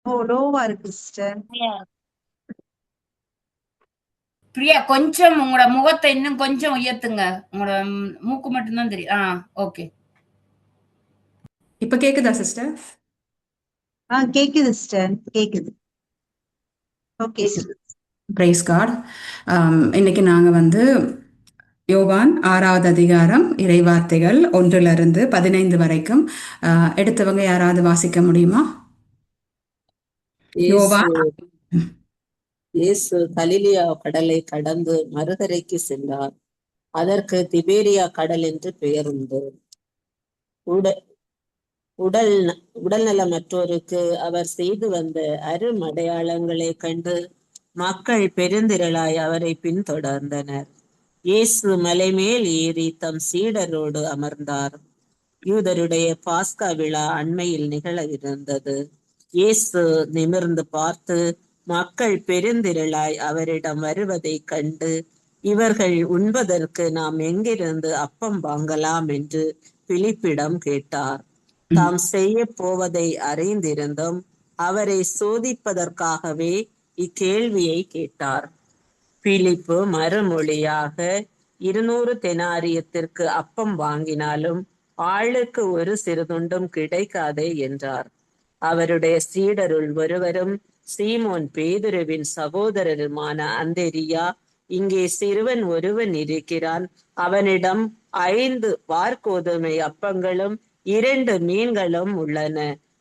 ஓ, லோவா இருக்கு சிஸ்டர். பிரியா, கொஞ்சம் உங்களோட முகத்தை இன்னும் கொஞ்சம் உயர்த்துங்க. உங்களோட மூக்கு மட்டும்தான் தெரியும். ஓகே. இப்ப கேக்குதா சிஸ்டர்? கேக்குது சிஸ்டர், கேக்குது. ஓகே. Praise god. இன்னைக்கு நாங்க வந்து யோவான் 6வது அதிகாரம் இறைவார்த்தைகள் 1 15 வரைக்கும் எடுத்தவங்க யாராவது வாசிக்க முடியுமா? யோவான். இயேசு கலிலியா கடலை கடந்து மறுகரைக்கு சென்றார். அதற்கு திபேரியா கடல் என்று பெயர் உண்டு. உடல் நலமற்றோருக்கு அவர் செய்து வந்த அருமடையாளங்களை கண்டு மக்கள் பெருந்திரளாய் அவரை பின்தொடர்ந்தனர். இயேசு மலைமேல் ஏறி தம் சீடரோடு அமர்ந்தார். யூதருடைய பாஸ்கா விழா அண்மையில் நிகழ இருந்தது. இயேசு நிமிர்ந்து பார்த்து மக்கள் பெருந்திரளாய் அவரிடம் வருவதை கண்டு, இவர்கள் உண்பதற்கு நாம் எங்கிருந்து அப்பம் வாங்கலாம் என்று பிலிப்பிடம் கேட்டார். தாம் செய்ய போவதை அறிந்திருந்தும் அவரை சோதிப்பதற்காகவே இக்கேள்வியை கேட்டார். பிலிப்பு மறுமொழியாக, 200 தெனாரியத்திற்கு அப்பம் வாங்கினாலும் ஆளுக்கு ஒரு சிறுதுண்டும் கிடைக்காதே என்றார். அவருடைய சீடருள் ஒருவரும் சீமோன் பேதுருவின் சகோதரருமான அந்தெரியா, இங்கே சிறுவன் ஒருவன் இருக்கிறான், அவனிடம் 5 வார்கோதுமை அப்பங்களும் 2 மீன்களும் உள்ளன,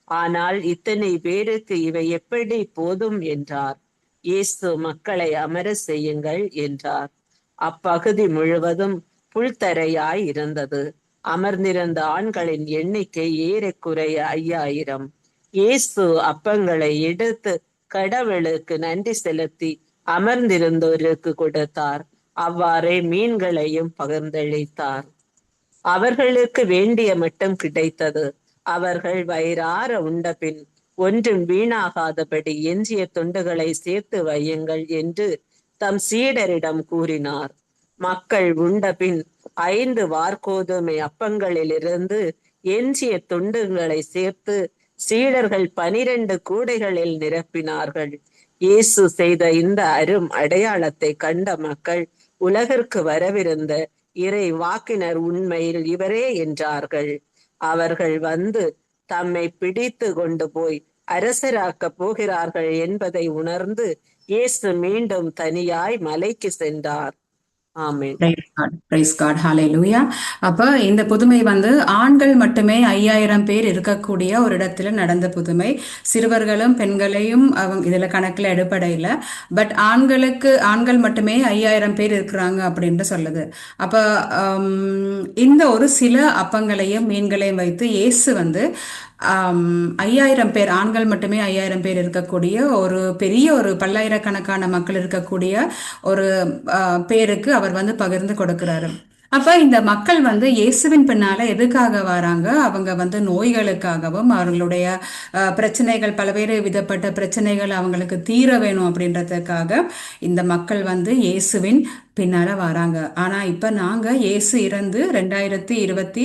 ஆனால் இத்தனை பேருக்கு இவை எப்படி போதும் என்றார். இயேசு மக்களை அமர செய்யுங்கள் என்றார். அப்பகுதி முழுவதும் புல்தரையாய் இருந்தது. அமர்ந்திருந்த ஆண்களின் எண்ணிக்கை ஏறக்குறைய 5000. இயேசு அப்பங்களை எடுத்து கடவுளுக்கு நன்றி செலுத்தி அமர்ந்திருந்தோருக்கு கொடுத்தார். அவ்வாறே மீன்களையும் பகிர்ந்தளித்தார். அவர்களுக்கு வேண்டிய மட்டும் கிடைத்தது. அவர்கள் வயிறார உண்டபின் ஒன்றும் வீணாகாதபடி எஞ்சிய துண்டுகளை சேர்த்து வையுங்கள் என்று தம் சீடரிடம் கூறினார். மக்கள் உண்டபின் 5 வார்கோதுமை அப்பங்களிலிருந்து எஞ்சிய துண்டுகளை சேர்த்து சீடர்கள் 12 கூடைகளில் நிரப்பினார்கள். இயேசு செய்த இந்த அரும் அடையாளத்தை கண்ட மக்கள், உலகிற்கு வரவிருந்த இறை வாக்கினர் உண்மையில் இவரே என்றார்கள். அவர்கள் வந்து தம்மை பிடித்து கொண்டு போய் அரசராக்கப் போகிறார்கள் என்பதை உணர்ந்து இயேசு மீண்டும் தனியாய் மலைக்கு சென்றார். ஆமென். Praise God. ஹல்லேலூயா. அப்ப இந்த புதுமை வந்து ஆண்கள் மட்டுமே 5000 பேர் இருக்கக்கூடிய ஒரு இடத்துல நடந்த புதுமை. சிறுவர்களும் பெண்களையும் அவங்க இதுல கணக்குல எடுப்படையில, பட் ஆண்கள் மட்டுமே 5000 பேர் இருக்கிறாங்க அப்படின்ட்டு சொல்லுது. அப்ப இந்த ஒரு சில அப்பங்களையும் மீன்களையும் வைத்து இயேசு வந்து 5000 பேர், ஆண்கள் மட்டுமே 5000 பேர் இருக்கக்கூடிய ஒரு பெரிய ஒரு பல்லாயிரக்கணக்கான மக்கள் இருக்கக்கூடிய ஒரு பேருக்கு அவர் வந்து பகிர்ந்து கொடுக்கிறாரு. அப்ப இந்த மக்கள் வந்து இயேசுவின் பின்னால எதுக்காக வராங்க? அவங்க வந்து நோய்களுக்காகவும் அவர்களுடைய பிரச்சனைகள், பல்வேறு விதப்பட்ட பிரச்சனைகள் அவங்களுக்கு தீர வேணும் அப்படின்றதுக்காக இந்த மக்கள் வந்து இயேசுவின் பின்னால வராங்க. ஆனா இப்ப நாங்க இயேசு இறந்து 2026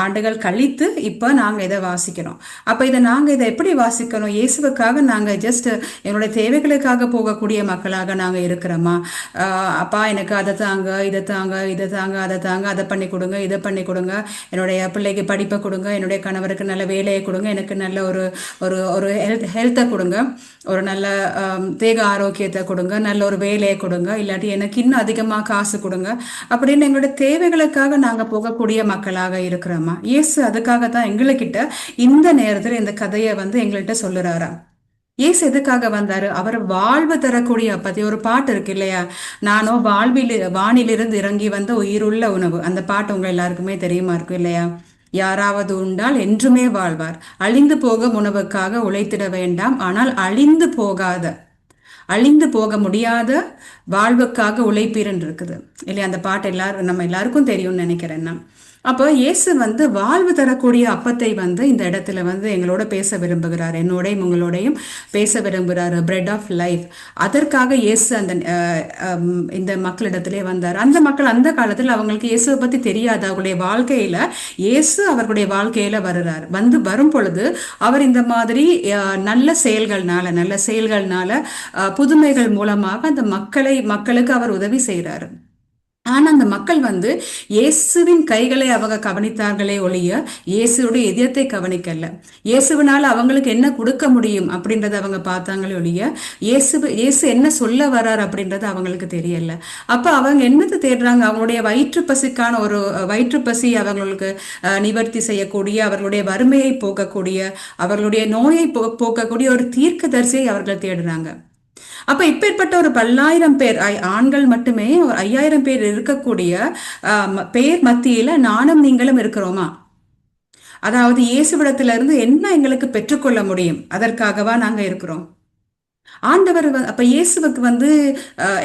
ஆண்டுகள் கழித்து இப்ப நாங்க இதை வாசிக்கிறோம். அப்ப நாங்க இதை எப்படி வாசிக்கணும்? இயேசுவுக்காக நாங்க ஜஸ்ட் என்னுடைய தேவைகளுக்காக போகக்கூடிய மக்களாக நாங்க இருக்கிறோமா? அப்பா எனக்கு அதை தாங்க, இதை தாங்க, இதை தாங்க, அதை தாங்க, அதை பண்ணி கொடுங்க, இதை பண்ணி கொடுங்க, என்னுடைய பிள்ளைக்கு படிப்பை கொடுங்க, என்னுடைய கணவருக்கு நல்ல வேலையை கொடுங்க, எனக்கு நல்ல ஒரு ஒரு ஒரு ஹெல்த்தை கொடுங்க, ஒரு நல்ல தேக ஆரோக்கியத்தை கொடுங்க, நல்ல ஒரு வேலையை கொடுங்க, இல்லாட்டி எனக்கு இன்னும் அதிகமாக காசு கொடுங்க அப்படின்னு எங்களுடைய தேவைகளுக்காக நாங்கள் போகக்கூடிய மக்களாக இருக்கிறோமா? இயேசு அதுக்காக தான் எங்ககிட்ட இந்த நேரத்தில் இந்த கதையை வந்து எங்கள்கிட்ட சொல்லுறாரா? இயேசு எதுக்காக வந்தாரு? அவர் வாழ்வு தரக்கூடிய பத்தி ஒரு பாட்டு இருக்கு இல்லையா? நானோ வானிலிருந்து இறங்கி வந்த உயிருள்ள உணவு. அந்த பாட்டு உங்க எல்லாருக்குமே தெரியுமா இருக்கும் இல்லையா? யாராவது உண்டால் என்றுமே வாழ்வார், அழிந்து போகும் உணவுக்காக உழைத்திட வேண்டாம், ஆனால் அழிந்து போக முடியாத வாழ்வுக்காக உழைப்பீர்ன்னு இருக்குது இல்லையா? அந்த பாட்டு நம்ம எல்லாருக்கும் தெரியும்னு நினைக்கிறேன். அப்போ இயேசு வந்து வாழ்வு தரக்கூடிய அப்பத்தை வந்து இந்த இடத்துல வந்து எங்களோட பேச விரும்புகிறார், என்னோடையும் உங்களோடையும் பேச விரும்புகிறார். Bread of life. அதற்காக இயேசு அந்த இந்த மக்களிடத்திலே வந்தார். அந்த மக்கள் அந்த காலத்தில் அவங்களுக்கு இயேசுவை பத்தி தெரியாது. அவர்களுடைய வாழ்க்கையில இயேசு அவர்களுடைய வாழ்க்கையில வரும் பொழுது அவர் இந்த மாதிரி நல்ல செயல்கள்னால புதுமைகள் மூலமாக அந்த மக்களுக்கு அவர் உதவி செய்கிறார். ஆனா அந்த மக்கள் வந்து இயேசுவின் கைகளை அவங்க கவனித்தார்களே ஒழிய இயேசுடைய இதயத்தை கவனிக்கல. இயேசுவினால அவங்களுக்கு என்ன கொடுக்க முடியும் அப்படின்றத அவங்க பார்த்தாங்களே ஒழிய இயேசு என்ன சொல்ல வர்றார் அப்படின்றது அவங்களுக்கு தெரியல. அப்ப அவங்க என்னத்தை தேடுறாங்க? அவங்களுடைய வயிற்றுப்பசிக்கான ஒரு வயிற்றுப்பசி அவங்களுக்கு நிவர்த்தி செய்யக்கூடிய, அவர்களுடைய வறுமையை போக்கக்கூடிய, அவர்களுடைய நோயை போக்கக்கூடிய ஒரு தீர்க்கதரிசியை அவர்கள் தேடுறாங்க. அப்ப இப்பேற்பட்ட ஒரு 10,000 பேர் ஆண்கள் மட்டுமே 5,000 பேர் இருக்கக்கூடிய பேர் மத்தியில நானும் நீங்களும் இருக்கிறோமா? அதாவது இயேசுவிடத்திலிருந்து என்ன எங்களுக்கு பெற்றுக்கொள்ள முடியும்? அதற்காகவா நாங்க இருக்கிறோம்? ஆண்டவர் அப்ப இயேசுவுக்கு வந்து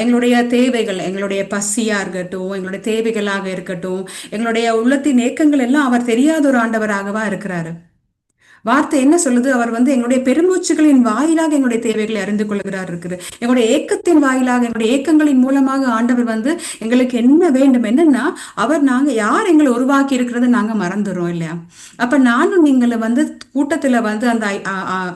எங்களுடைய தேவைகள், எங்களுடைய பசியா இருக்கட்டும், எங்களுடைய தேவைகளாக இருக்கட்டும், எங்களுடைய உள்ளத்தின் ஏக்கங்கள் எல்லாம் அவர் தெரியாத ஒரு ஆண்டவராகவா இருக்கிறாரு. வார்த்தை என்ன சொல்லுது? அவர் வந்து எங்களுடைய பெருமூச்சுகளின் வாயிலாக எங்களுடைய தேவைகளை அறிந்து கொள்கிறார் இருக்குது. எங்களுடைய ஏக்கத்தின் வாயிலாக, எங்களுடைய ஏக்கங்களின் மூலமாக ஆண்டவர் வந்து எங்களுக்கு என்ன வேண்டும், என்னன்னா நாங்க யார் எங்களை உருவாக்கி இருக்கிறத நாங்க மறந்துடுறோம் இல்லையா? அப்ப நானும் நீங்களை வந்து கூட்டத்துல வந்து அந்த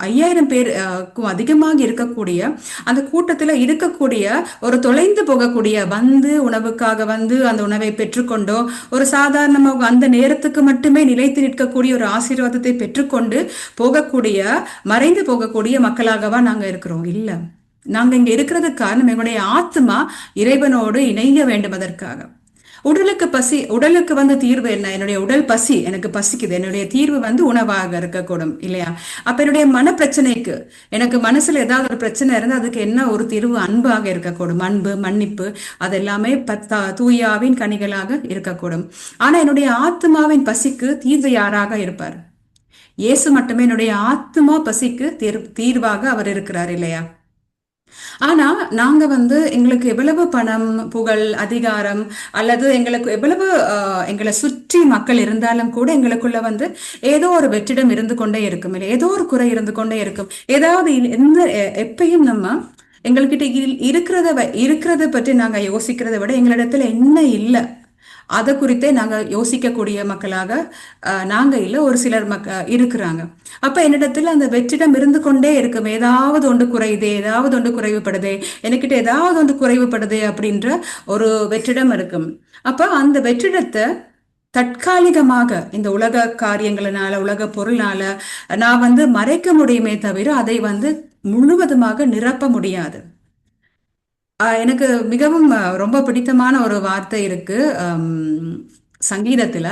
5,000 பேருக்கும் அதிகமாக இருக்கக்கூடிய அந்த கூட்டத்துல இருக்கக்கூடிய ஒரு தொலைந்து போகக்கூடிய வந்து உணவுக்காக வந்து அந்த உணவை பெற்றுக்கொண்டோ, ஒரு சாதாரணமாக அந்த நேரத்துக்கு மட்டுமே நிலைத்து நிற்கக்கூடிய ஒரு ஆசீர்வாதத்தை பெற்றுக்கொண்டு போகக்கூடிய, மறைந்து போகக்கூடிய மக்களாகவா நாங்க இருக்கிறோம்? இல்ல. நாங்க இங்க இருக்கிறதுக்கு காரணம் எங்களுடைய ஆத்மா இறைவனோடு இணைய வேண்டும். அதற்காக உடலுக்கு வந்து தீர்வு என்ன? என்னுடைய உடல் பசி, எனக்கு பசிக்குது, என்னுடைய தீர்வு வந்து உணவாக இருக்கக்கூடும் இல்லையா? அப்ப என்னுடைய மன பிரச்சனைக்கு, எனக்கு மனசுல ஏதாவது ஒரு பிரச்சனை இருந்தா அதுக்கு என்ன ஒரு தீர்வு? அன்பாக இருக்கக்கூடும். அன்பு, மன்னிப்பு, அதெல்லாமே தூயாவின் கனிகளாக இருக்கக்கூடும். ஆனா என்னுடைய ஆத்மாவின் பசிக்கு தீர்வு யாராக இருப்பார்? இயேசு மட்டுமே என்னுடைய ஆத்மா பசிக்கு தீர்வாக அவர் இருக்கிறார் இல்லையா? ஆனா நாங்க வந்து எங்களுக்கு எவ்வளவு பணம், புகழ், அதிகாரம் அல்லது எங்களுக்கு எவ்வளவு எங்களை சுற்றி மக்கள் இருந்தாலும் கூட எங்களுக்குள்ள வந்து ஏதோ ஒரு வெற்றிடம் இருந்து கொண்டே இருக்கும் இல்லை? ஏதோ ஒரு குறை இருந்து கொண்டே இருக்கும். ஏதாவது எப்பயும் நம்ம எங்கள்கிட்ட இருக்கிறத பற்றி நாங்க யோசிக்கிறத விட எங்களிடத்துல என்ன இல்லை அதை குறித்தே நாங்க யோசிக்கக்கூடிய மக்களாக நாங்க இல்ல, ஒரு சிலர் இருக்கிறாங்க. அப்ப என்னிடத்துல அந்த வெற்றிடம் இருந்து கொண்டே இருக்கும். ஏதாவது ஒன்று குறையுதே, ஏதாவது ஒன்று குறைவுபடுதே, எனக்கிட்ட ஏதாவது ஒன்று குறைவுபடுதே அப்படின்ற ஒரு வெற்றிடம் இருக்கும். அப்ப அந்த வெற்றிடத்தை தற்காலிகமாக இந்த உலக காரியங்களினால, உலக பொருளால நான் வந்து மறைக்க முடியுமே தவிர அதை வந்து முழுவதுமாக நிரப்ப முடியாது. எனக்கு மிகவும் ரொம்ப பிடித்தமான ஒரு வார்த்தை இருக்கு சங்கீதத்துல.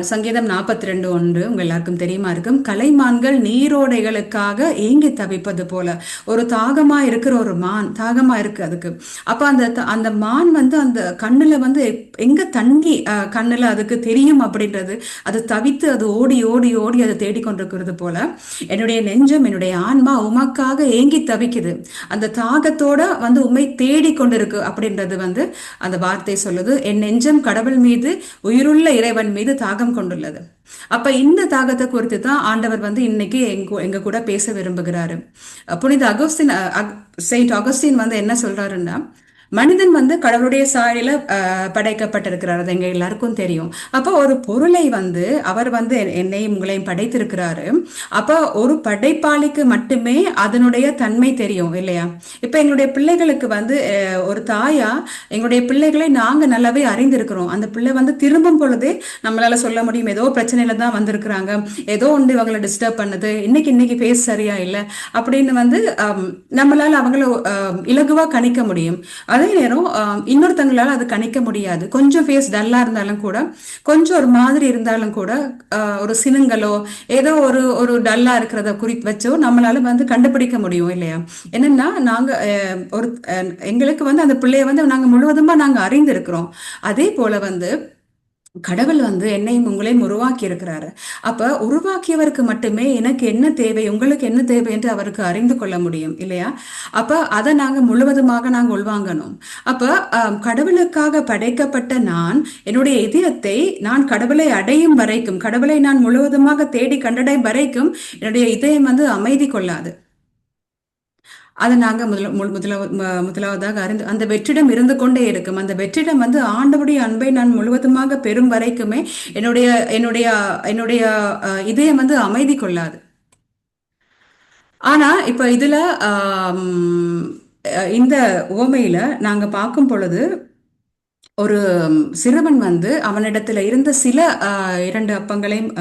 சங்கீதம் 42:1 உங்க எல்லாருக்கும் தெரியுமா இருக்கும். கலைமான்கள் நீரோடைகளுக்காக ஏங்கி தவிப்பது போல. ஒரு தாகமா இருக்கிற ஒரு மான், தாகமா இருக்கு அதுக்கு. அப்ப அந்த மான் வந்து அந்த கண்ணுல வந்து எங்க தண்ணி கண்ணுல அதுக்கு தெரியும் அப்படின்றது, அது தவித்து அது ஓடி ஓடி ஓடி அதை தேடிக்கொண்டிருக்கிறது போல என்னுடைய நெஞ்சம், என்னுடைய ஆன்மா உமக்காக ஏங்கி தவிக்குது. அந்த தாகத்தோட வந்து உண்மை தேடி கொண்டிருக்கு அப்படின்றது வந்து அந்த வார்த்தை சொல்லுது. என் நெஞ்சம் கடவுள் மீது, உயிருள்ள இறைவன் மீது தாகம் கொண்டுள்ளது. அப்ப இந்த தாகத்தை குறித்து தான் ஆண்டவர் வந்து இன்னைக்கு எங்க கூட பேச விரும்புகிறாரு. புனித செயின்ட் அகஸ்டின் வந்து என்ன சொல்றாருன்னா, மனிதன் வந்து கடவுளுடைய சாயல படைக்கப்பட்டிருக்கிறார். அது எங்க எல்லாருக்கும் தெரியும். அப்போ ஒரு பொருளை வந்து அவர் வந்து என்னையும் உங்களையும் படைத்திருக்கிறாரு. அப்போ ஒரு படைப்பாளிக்கு மட்டுமே அதனுடைய தன்மை தெரியும் இல்லையா? இப்ப எங்களுடைய பிள்ளைகளுக்கு வந்து ஒரு தாயா எங்களுடைய பிள்ளைகளை நாங்க நல்லாவே அறிந்திருக்கிறோம். அந்த பிள்ளை வந்து திரும்பும் பொழுதே நம்மளால சொல்ல முடியும், ஏதோ பிரச்சனையில தான் வந்திருக்கிறாங்க, ஏதோ ஒன்று இவங்களை டிஸ்டர்ப் பண்ணுது, இன்னைக்கு பேஸ் சரியா இல்லை அப்படின்னு வந்து நம்மளால அவங்கள இலகுவா கணிக்க முடியும். அதே நேரம் இன்னொருத்தங்களால அது கணிக்க முடியாது. கொஞ்சம் ஃபேஸ் டல்லா இருந்தாலும் கூட, கொஞ்சம் ஒரு மாதிரி இருந்தாலும் கூட, ஒரு சினுங்களோ ஏதோ ஒரு டல்லா இருக்கிறத குறித்து வச்சோ நம்மளால வந்து கண்டுபிடிக்க முடியும் இல்லையா? என்னன்னா நாங்க எங்களுக்கு வந்து அந்த பிள்ளைய வந்து நாங்க முழுவதுமா நாங்க அறிந்திருக்கிறோம். அதே போல வந்து கடவுள் வந்து என்னையும் உங்களையும் உருவாக்கி இருக்கிறாரு. அப்ப உருவாக்கியவருக்கு மட்டுமே எனக்கு என்ன தேவை, உங்களுக்கு என்ன தேவை என்று அவருக்கு அறிந்து கொள்ள முடியும் இல்லையா? அப்ப அதை நாங்க முழுவதுமாக நாங்க உள்வாங்கணும். அப்ப கடவுளுக்காக படைக்கப்பட்ட நான் என்னுடைய இதயத்தை நான் கடவுளை அடையும் வரைக்கும், கடவுளை நான் முழுவதுமாக தேடி கண்டடையும் வரைக்கும் என்னுடைய இதயம் வந்து அமைதி கொள்ளாது. அதை நாங்க முதலாவதாக அறிந்து அந்த வெற்றிடம் இருந்து கொண்டே இருக்கும். அந்த வெற்றிடம் வந்து ஆண்டவருடைய அன்பை நான் முழுவதுமாக பெறும் வரைக்குமே என்னுடைய என்னுடைய என்னுடைய இதயம் வந்து அமைதி கொள்ளாது. ஆனா இப்ப இதுல இந்த உவமையில நாங்க பார்க்கும் பொழுது ஒரு சிறுவன் வந்து அவனிடத்துல இருந்த சில 2 அப்பங்களையும்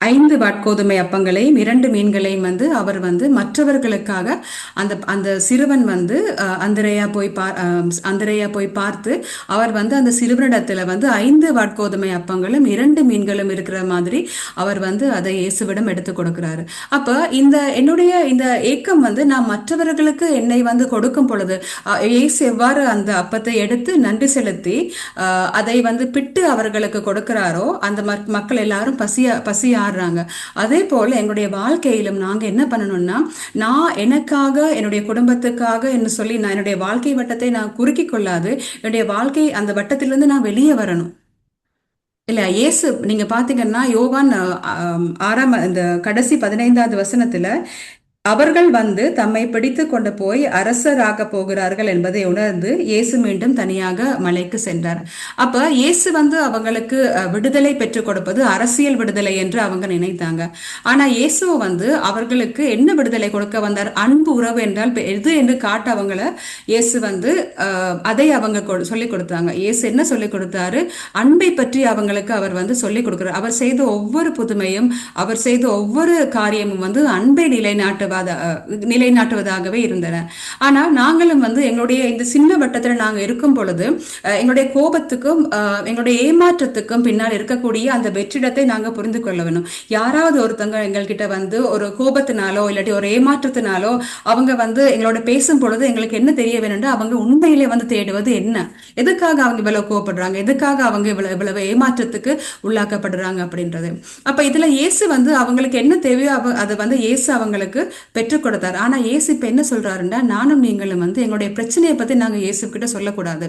5 வாட்கோதுமை அப்பங்களையும் 2 மீன்களையும் வந்து அவர் வந்து மற்றவர்களுக்காக அந்த அந்த சிறுவன் வந்து அந்திரேயா போய் பார்த்து அவர் வந்து அந்த சிறுவனிடத்துல வந்து 5 வாட்கோதுமை அப்பங்களும் 2 மீன்களும் இருக்கிற மாதிரி அவர் வந்து அதை இயேசுவிடம் எடுத்து கொடுக்கிறாரு. அப்ப என்னுடைய இந்த ஏக்கம் வந்து நான் மற்றவர்களுக்கு என்னை வந்து கொடுக்கும் பொழுது இயேசு எவ்வாறு அந்த அப்பத்தை எடுத்து நன்றி செலுத்தி அதை வந்து பிட்டு அவர்களுக்கு கொடுக்கிறாரோ அந்த மக்கள் எல்லாரும் பசியா ஆடுறாங்க. அதே போல எங்களுடைய வாழ்க்கையிலும் நாங்க என்ன பண்ணணும்னா, நான் எனக்காக என்னுடைய குடும்பத்துக்காக என்று சொல்லி நான் என்னுடைய வாழ்க்கை வட்டத்தை நான் குறுக்கி கொள்ளாது, என்னுடைய வாழ்க்கை அந்த வட்டத்திலிருந்து நான் வெளியே வரணும் இல்ல. இயேசு நீங்க பாத்தீங்கன்னா யோவான் 6 இந்த கடைசி 15வது வசனத்துல அவர்கள் வந்து தம்மை பிடித்து கொண்டு போய் அரசராக போகிறார்கள் என்பதை உணர்ந்து இயேசு மீண்டும் தனியாக மலைக்கு சென்றார். அப்ப இயேசு வந்து அவங்களுக்கு விடுதலை பெற்றுக் கொடுப்பது அரசியல் விடுதலை என்று அவங்க நினைத்தாங்க. ஆனா இயேசு வந்து அவர்களுக்கு என்ன விடுதலை கொடுக்க வந்தார்? அன்பு உறவு என்றால் எது என்று காட்ட அவங்கள இயேசு வந்து அதை அவங்க சொல்லிக் கொடுத்தாங்க. இயேசு என்ன சொல்லிக் கொடுத்தாரு? அன்பை பற்றி அவங்களுக்கு அவர் வந்து சொல்லிக் கொடுக்கிறார். அவர் செய்த ஒவ்வொரு புதுமையும், அவர் செய்த ஒவ்வொரு காரியமும் வந்து அன்பை நிலைநாட்டுவதாகவே இருந்தன. ஆனா நாங்களும் வந்து எங்களுடைய இந்த சின்ன வட்டத்துல நாங்க இருக்கும் பொழுது எங்களுடைய கோபத்துக்கும் எங்களுடைய ஏமாற்றத்துக்கும் பின்னால் இருக்கக்கூடிய அந்த வெற்றிடத்தை நாங்க புரிந்து கொள்ள வேணும். யாராவது ஒருத்தங்க எங்கள்கிட்ட வந்து ஒரு கோபத்தினாலோ இல்லாட்டி ஒரு ஏமாற்றத்தினாலோ அவங்க வந்து எங்களோட பேசும் பொழுது எங்களுக்கு என்ன தெரிய வேணும்னா, அவங்க உண்மையிலே வந்து தேடுவது என்ன, எதுக்காக அவங்க இவ்வளவு கோபப்படுறாங்க, எதுக்காக அவங்க இவ்வளவு ஏமாற்றத்துக்கு உள்ளாக்கப்படுறாங்க அப்படின்றது. அப்ப இதுல இயேசு வந்து அவங்களுக்கு என்ன தேவையோ அதை வந்து இயேசு அவங்களுக்கு பெற்றுக் கொடுத்தார். ஆனா இயேசு இப்ப என்ன சொல்றாருன்னா, நானும் நீங்களும் வந்து எங்களுடைய பிரச்சனையை பத்தி நாங்க இயேசு கிட்ட சொல்லக்கூடாது.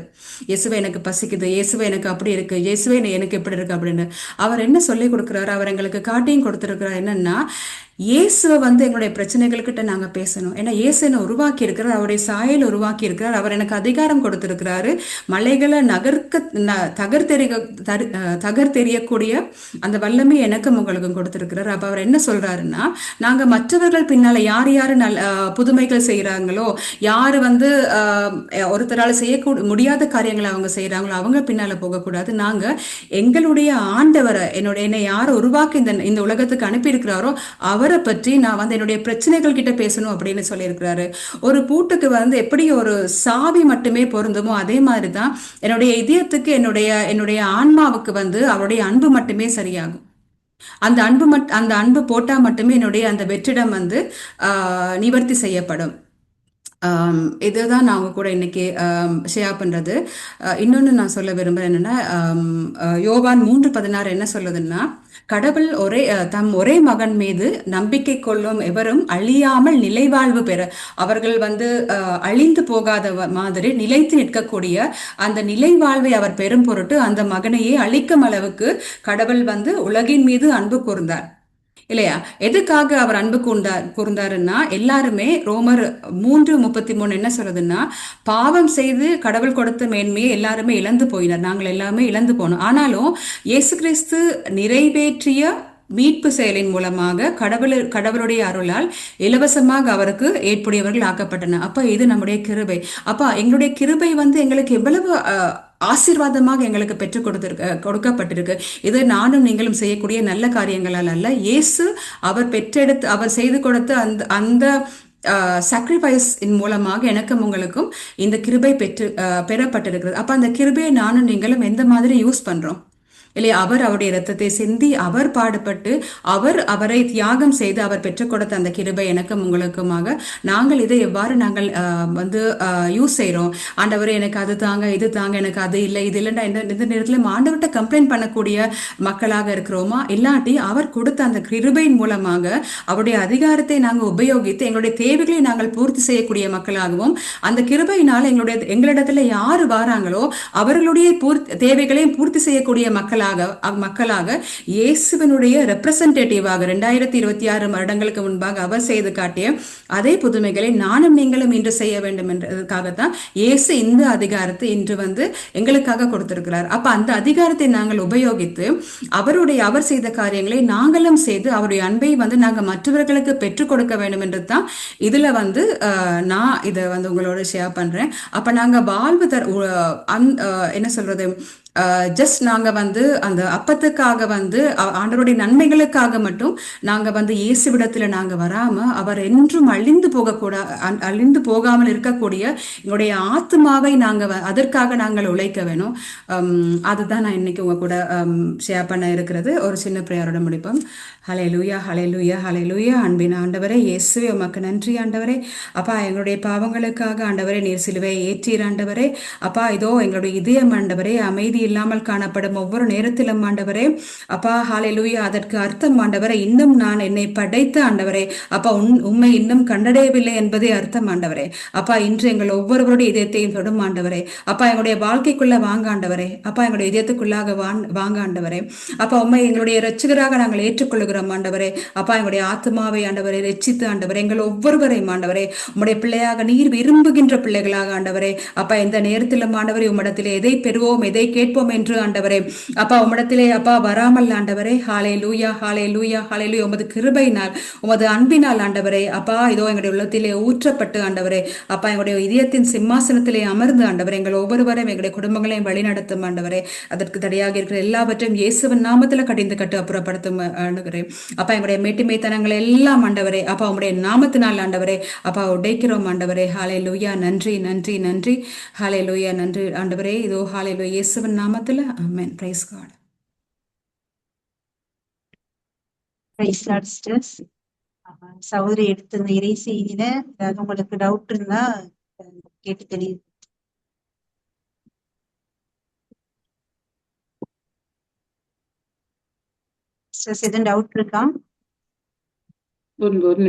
இயேசுவே எனக்கு பசிக்குது, இயேசுவே எனக்கு அப்படி இருக்கு, இயேசுவே எனக்கு எப்படி இருக்கு அப்படின்னு அவர் என்ன சொல்லி கொடுக்கிறாரு? அவர் எங்களுக்கு காட்டியும் கொடுத்திருக்கிறார். என்னன்னா, இயேசுவை வந்து எங்களுடைய பிரச்சனைகள்கிட்ட நாங்க பேசணும். ஏன்னா இயேசு என்ன உருவாக்கி இருக்கிறார், அவருடைய சாயல் உருவாக்கி இருக்கிறார், அவர் எனக்கு அதிகாரம் கொடுத்திருக்கிறாரு. மலைகளை தகர்த்தெறியக்கூடிய அந்த வல்லமை எனக்கும் உங்களுக்கும் கொடுத்திருக்கிறார். அப்ப அவர் என்ன சொல்றாருன்னா, நாங்க மற்றவர்கள் பின்னால யார் புதுமைகள் செய்யறாங்களோ, யாரு வந்து ஒருத்தரால் செய்ய முடியாத காரியங்களை அவங்க செய்யறாங்களோ அவங்க பின்னால போகக்கூடாது. நாங்க எங்களுடைய ஆண்டவரை என்னை யார் உருவாக்கி இந்த உலகத்துக்கு அனுப்பி இருக்கிறாரோ அவரை பற்றி நான் வந்து என்னுடைய பிரச்சனைகள் கிட்ட பேசணும் அப்படின்னு சொல்லியிருக்கிறாரு. ஒரு பூட்டுக்கு வந்து எப்படி ஒரு சாவி மட்டுமே பொருந்துமோ அதே மாதிரிதான் என்னுடைய இதயத்துக்கு என்னுடைய ஆன்மாவுக்கு வந்து அவருடைய அன்பு மட்டுமே சரியாகும். அந்த அன்பு போட்டா மட்டுமே என்னுடைய அந்த வெற்றிடம் வந்து நிவர்த்தி செய்யப்படும். இதுதான் நான் அவங்க கூட இன்னைக்கு ஷேர் பண்றது. இன்னொன்னு நான் சொல்ல விரும்புறேன் என்னன்னா, யோவான் 3:16 என்ன சொல்லுதுன்னா, கடவுள் தம் ஒரே மகன் மீது நம்பிக்கை கொள்ளும் எவரும் அழியாமல் நிலைவாழ்வு பெற, அவர்கள் வந்து அழிந்து போகாத மாதிரி நிலைத்து நிற்கக்கூடிய அந்த நிலைவாழ்வை அவர் பெறும் பொருட்டு அந்த மகனையே அழிக்கும் அளவுக்கு கடவுள் வந்து உலகின் மீது அன்பு கூர்ந்தார் இல்லையா? எதுக்காக அவர் அன்பு கூர்ந்தாருன்னா, எல்லாருமே ரோமர் 3:33 என்ன சொல்றதுன்னா, பாவம் செய்து கடவுள் கொடுத்த மேன்மையை எல்லாருமே இழந்து போயினர், நாங்கள் எல்லாமே இழந்து போனோம். ஆனாலும் இயேசு கிறிஸ்து நிறைவேற்றிய மீட்பு செயலின் மூலமாக கடவுளுடைய அருளால் இலவசமாக அவருக்கு ஏற்புடையவர்கள் ஆக்கப்பட்டன. அப்ப இது நம்முடைய கிருபை. அப்ப எங்களுடைய கிருபை வந்து எங்களுக்கு எவ்வளவு ஆசீர்வாதமாக எங்களுக்கு பெற்றுக் கொடுக்கப்பட்டிருக்கு. இது நானும் நீங்களும் செய்யக்கூடிய நல்ல காரியங்களால் அல்ல, இயேசு அவர் செய்து கொடுத்த அந்த சாக்ரிஃபைஸ் மூலமாக எனக்கும் உங்களுக்கும் இந்த கிருபை பெறப்பட்டிருக்கிறது. அப்ப அந்த கிருபையை நானும் நீங்களும் எந்த மாதிரி யூஸ் பண்றோம் இல்லை அவர் அவருடைய இரத்தத்தை சிந்தி அவர் பாடுபட்டு அவரை தியாகம் செய்து அவர் பெற்றுக் கொடுத்த அந்த கிருபை எனக்கும் உங்களுக்குமாக நாங்கள் இதை எவ்வாறு நாங்கள் வந்து யூஸ் செய்கிறோம். ஆண்டவரே எனக்கு அது தாங்க இது தாங்க எனக்கு அது இல்லை இது இல்லைன்னா இந்த நேரத்தில் ஆண்டவர்கிட்ட கம்ப்ளைண்ட் பண்ணக்கூடிய மக்களாக இருக்கிறோமா, இல்லாட்டி அவர் கொடுத்த அந்த கிருபையின் மூலமாக அவருடைய அதிகாரத்தை நாங்கள் உபயோகித்து எங்களுடைய தேவைகளை நாங்கள் பூர்த்தி செய்யக்கூடிய மக்களாகவும் அந்த கிருபையினால் எங்களிடத்துல யாரு வாராங்களோ அவர்களுடைய தேவைகளையும் பூர்த்தி செய்யக்கூடிய மக்களாக இயேசுவினுடைய ரெப்ரசன்டேட்டிவாக 2026 வருடங்களுக்கு முன்பாக அவர் செய்து காட்டிய அதே புதுமைகளை நானும் நீங்களும் இன்று செய்ய வேண்டும் என்றதுக்காகத்தான் இயேசு இந்த அதிகாரத்தை இன்று வந்து எங்களுக்காக கொடுத்திருக்கிறார். அப்ப அந்த அதிகாரத்தை நாங்கள் உபயோகித்து அவர் செய்த காரியங்களை நாங்களும் செய்து அவருடைய அன்பை வந்து நாங்க மற்றவர்களுக்கு பெற்றுக் கொடுக்க வேண்டும் என்று தான் இதுல வந்து நான் இதை வந்து உங்களோட ஷேர் பண்றேன். அப்ப நாங்க வாழ்வு என்ன சொல்றது, ஜஸ்ட் நாங்க வந்து அந்த அப்பத்துக்காக வந்து ஆண்டவருடைய நன்மைகளுக்காக மட்டும் நாங்க வந்து இயேசுவிடத்துல நாங்க வராம அவர் என்றும் அழிந்து போகாமல் இருக்கக்கூடிய எங்களுடைய ஆத்மாவை அதற்காக நாங்கள் உழைக்க வேணும். அதுதான் நான் இன்னைக்கு உங்க கூட ஷேர் பண்ண இருக்கிறது. ஒரு சின்ன பிரேயரோட முடிப்போம். ஹல்லேலூயா ஹல்லேலூயா ஹல்லேலூயா. அன்பின் ஆண்டவரே இயேசுவே உமக்கு நன்றி ஆண்டவரே. அப்பா எங்களுடைய பாவங்களுக்காக ஆண்டவரே நீர் சிலுவையை ஏற்றீர் ஆண்டவரே. அப்பா இதோ எங்களுடைய இதயம் ஆண்டவரே அமைதி இல்லாமல் காணப்படும் ஒவ்வொரு நேரத்திலும் ஆண்டவரே அப்பா ஹல்லேலூயா. அதற்கு அர்த்தம் ஆண்டவரே இன்னும் நான் என்னை படைத்த ஆண்டவரே அப்பா உண்மை இன்னும் கண்டடையவில்லை என்பதே அர்த்தம் ஆண்டவரே. அப்பா இன்று எங்கள் ஒவ்வொருவருடைய இதயத்தையும் தொடும் ஆண்டவரே. அப்பா எங்களுடைய வாழ்க்கைக்குள்ள வாங்க ஆண்டவரே. அப்பா எங்களுடைய இதயத்துக்குள்ளாக வாங்க ஆண்டவரே. அப்பா உண்மை எங்களுடைய இரட்சகராக நாங்கள் ஏற்றுக்கொள்கிறோம் ஆண்டவரே. அப்பா எங்களுடைய ஆத்மாவை ஆண்டவரை ரட்சித்து ஆண்டவரே எங்கள் ஒவ்வொருவரையும் ஆண்டவரே உம்முடைய பிள்ளையாக நீர் விரும்புகின்ற பிள்ளைகளாக ஆண்டவரே அப்பா எந்த நேரத்திலும் ஆண்டவரே உம்மிடத்திலே எதை பெறுவோம் எதை கேட்போம் என்று ஆண்டவரே அப்பா உம்மிடத்திலே அப்பா வராமல் ஆண்டவரே ஹல்லேலூயா ஹல்லேலூயா ஹல்லேலூயா உமது கிருபையினால் உமது அன்பினால் ஆண்டவரே அப்பா இதோ எங்களுடைய உள்ளத்திலே ஊற்றப்பட்டு ஆண்டவரே அப்பா எங்களுடைய இதயத்தின் சிம்மாசனத்திலே அமர்ந்து ஆண்டவரே எங்கள் ஒவ்வொருவரையும் எங்களுடைய குடும்பங்களையும் வழிநடத்தும் ஆண்டவரே. அதற்கு தடையாக இருக்கிற எல்லாவற்றையும் இயேசுவின் நாமத்துல கடிந்து கட்டு அப்புறப்படுத்தும் ஆண்டவரே. அப்பா எங்களுடைய மேட்டுமைத்தனங்களை எல்லாம் ஆண்டவரே அப்பா உங்களுடைய நாமத்தினால் ஆண்டவரே அப்பா உடைக்கிறோம் ஆண்டவரே. ஹல்லேலூயா நன்றி நன்றி நன்றி ஹல்லேலூயா நன்றி ஆண்டவரே. இதோ ஹல்லேலூயா இயேசுவின் நாமத்துல ஆமென். Praise God. Praise Lord sisters. சகோதரி எடுத்த இந்த இறை செய்தியில ஏதாவது உங்களுக்கு டவுட் இருந்தா கேட்டு தெரியுது. சிஸ்டர்ஸ் எதுவும் டவுட் இருக்கா? ஒரு